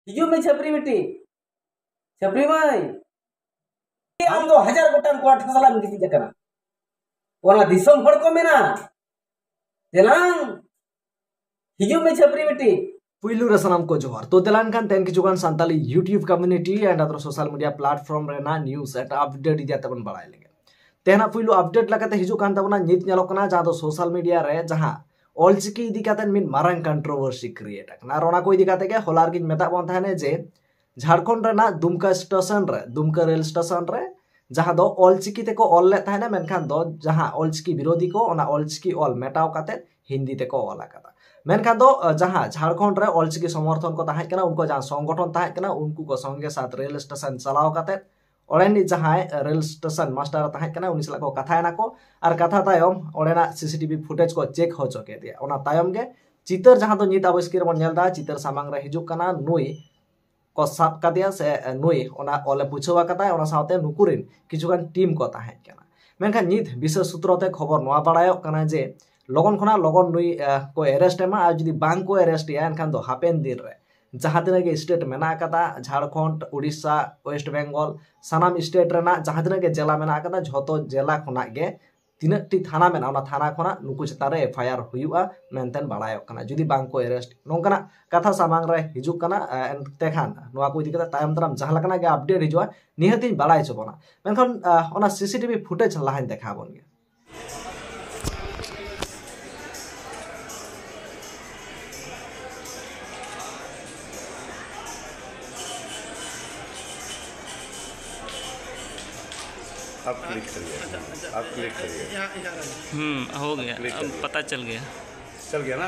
हिजू में छपरी बेटी छपरी माई आम दो हजार गोटांग कोट सला में गिती जकना ओना दिसम हड़ को मेना देलांग हिजू में छपरी बेटी पुइलू रे सनाम को जोहार तो देलान खान तेन किचुगान Santali YouTube community and other social media platform रेना न्यूज़ एट अपडेट इदिया तबन बड़ाय लेगे तेना पुइलू अपडेट लगाते हिजू कान तबना नित नेलोक कना जहां दो सोशल मीडिया रे जहां ऑलचिकी इदी कातेन मिन मारंग कंट्रोवर्सी क्रिएट अकना रोना को इदी काते के होलार गिन मेता बोन थाने जे झारखंड रेना दुमका स्टेशन रे दुमका रेल स्टेशन रे जहां दो ऑलचिकी ते को ऑल ले थाने मेनखान दो जहां ऑलचिकी विरोधी को ओना ऑलचिकी ऑल मेटाव काते हिंदी ते को ऑल आकादा मेनखान दो जहां झारखंड रे ऑलचिकी समर्थन को ताहे कना उनको जहां संगठन ताहे कना उनको को संगे साथ रेल स्टेशन चलाव काते ओरेनी जहां रेल स्टेशन मास्टर ताहे कना उनी सला को कथायना को आर कथा तायम ओरेना सीसीटीवी फुटेज को चेक हो चके दिया ओना तायम गे चितर जहां दो नित आविष्कार बन नेलदा चितर सामांग रे हिजुक कना नुई को साब कादिया से नुई ओना ओले पुछवा कता ओना साथे नुकुरिन किछुगान टीम को ताहे कना मेनखान नित विशेष सूत्रते खबर नवा बाड़ायो कना जे लगन खना लगन नुई को अरेस्ट एमा आ जदी बांग को अरेस्ट या एनखान दो हापेन दिन रे जहां तिना के स्टेट मेना कता झारखंड उड़ीसा वेस्ट बेंगल सानाम स्टेट रेना जहां तिना के जिला मेना कता झोतो जिला खना गे तिना टी थाना मेना ओना थाना खना नुकु चतारे एफआईआर हुयुआ मेनतेन बाड़ायो कना जदी बांग को अरेस्ट नोंकना कथा सामांग रे हिजुक कना एनते खान नोआ को इदी कता तायम तराम जहां लकना के अपडेट हिजुआ निहतिन बाड़ाय चबोना मेनखान ओना सीसीटीवी फुटेज लाहान देखाबोन गे आप क्लिक करिए आप क्लिक करिए हो गया अब पता चल गया ना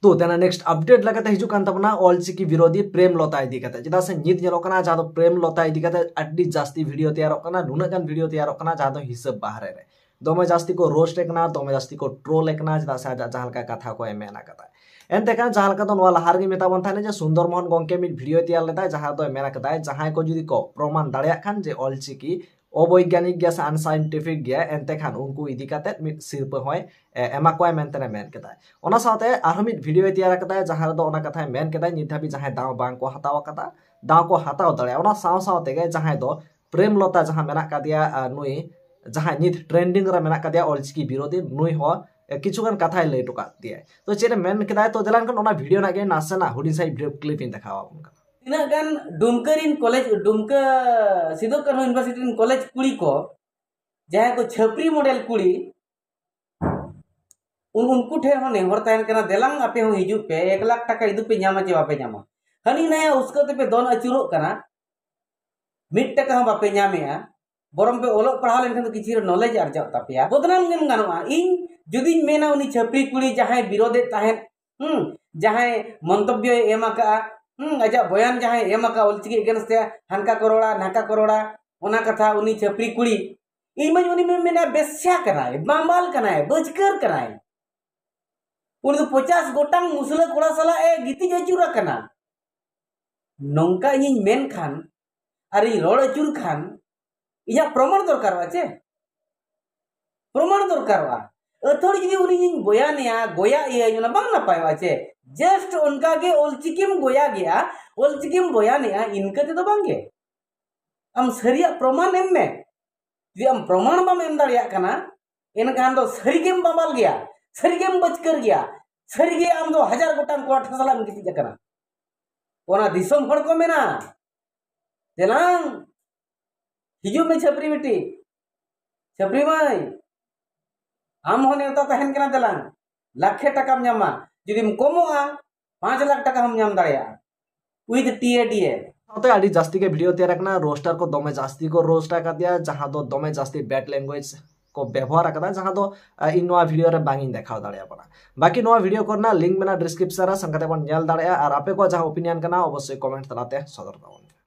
तो तेना नेक्स्ट अपडेट लगाते हिजु कान तबना ऑलचिकी विरोधी प्रेम लता इदी कते जदा से नित नेलो कना जादो प्रेम लता इदी कते अड्डी जास्ती वीडियो तैयार कना नुना गान वीडियो तैयार कना जादो हिसाब बाहर रे दोमे जास्ती को रोस्ट एकना दोमे जास्ती को ट्रोल एकना जदा से जहां का कथा को एमेना कता एनते कान जहां का तो नवा लहार गे मेता बन थाने जे सुंदर मोहन गोंके मिट वीडियो तैयार लेता जहां दो मेना कता जहां को जदी को प्रमाण दाड़िया खान जे ऑलचिकी अवैज्ञानिक गया अनसाइंटिफिक गया एनते खान उनको इदी काते मिट सिरप होय एमा कोय मेनते मेन केता ओना साथे आरो मिट वीडियो तैयार कता जहां दो ओना कथा मेन केता निधाबी जहां दाव बांग को हताव कता दाव को हताव दड़े ओना साव साव तेगे जहां दो प्रेम लता जहां मेना कादिया नुई जहां नित ट्रेंडिंग रे मेना कादिया ऑलचिकी विरोधी नुई हो किछुगान कथा लय टोका दिया तो चेरे मेन केता तो देलान कन ओना वीडियो ना गे नासना हुडिन साइ वीडियो क्लिप इन देखावा उनका तीना गान दुमकरिन college Dumka Sido Kanhu university college कुड़ी को जहां को छपरी मॉडल कुड़ी उनको ठेर हो नेहर तहन कना देलांग आपे हो हिजु पे 1 लाख टका इदु पे न्यामा चे बापे न्यामा हनी नया उसको ते पे दोन अचुरो कना मिट टका हम बापे न्यामेया बरम पे ओलो पढ़ा लेन तो किछि नॉलेज अर्जाव तापेया बदनाम गेन गानोआ इन जदी मेना उनी छपरी कुड़ी जहां विरोधे ताहेन जहां मंतव्य एमा का आजा बयान जहां एमका ऑलचिकी अगेंस्ट हानका करोड़ा नाका करोड़ा ओना कथा उनी छपरी कुड़ी इमन उनी में मेना बेस्या कराय बांबाल कराय बजकर कराय उनी तो 50 गोटांग मुसला कोड़ा सला ए गीति अचुरा कना नोंका इन मेन खान अरे रोड अचुर खान इया प्रमाण दरकार आछे प्रमाण दरकार अथोड़ी जदी उनी बयानिया गोया इया बांग नापाय आछे जस्ट उनका के ऑलचिकीम गोया गया ऑलचिकीम बयानिया इनका ते तो बांगे हम सरिया प्रमाण एम में जे हम प्रमाण बम एम दाड़िया कना एनखान दो सरिगेम बाबाल गया सरिगेम बचकर गया सरिगे हम दो 1000 गोटांग कोट सला में गिती जकना ओना दिसम हड़ को मेना देलांग हिजु में छपरी बेटी छपरी माई हम होने तो तहन कना देलांग लाखे टका न्यामा जदि कमोगा 5 लाख टका हम नाम दाड़िया विद टीएडीए तो आडी जास्ती के वीडियो तैयार करना रोस्टर को दमे जास्ती को रोस्ट का दिया जहां दो दमे जास्ती बैड लैंग्वेज को व्यवहार करता जहां दो इन नवा वीडियो रे बांगिन देखाव दाड़िया पड़ा बाकी नवा वीडियो करना लिंक मेना डिस्क्रिप्शन रे संगते बन नेल दाड़िया और आपे को जहां ओपिनियन करना अवश्य कमेंट तलाते सदर दावन।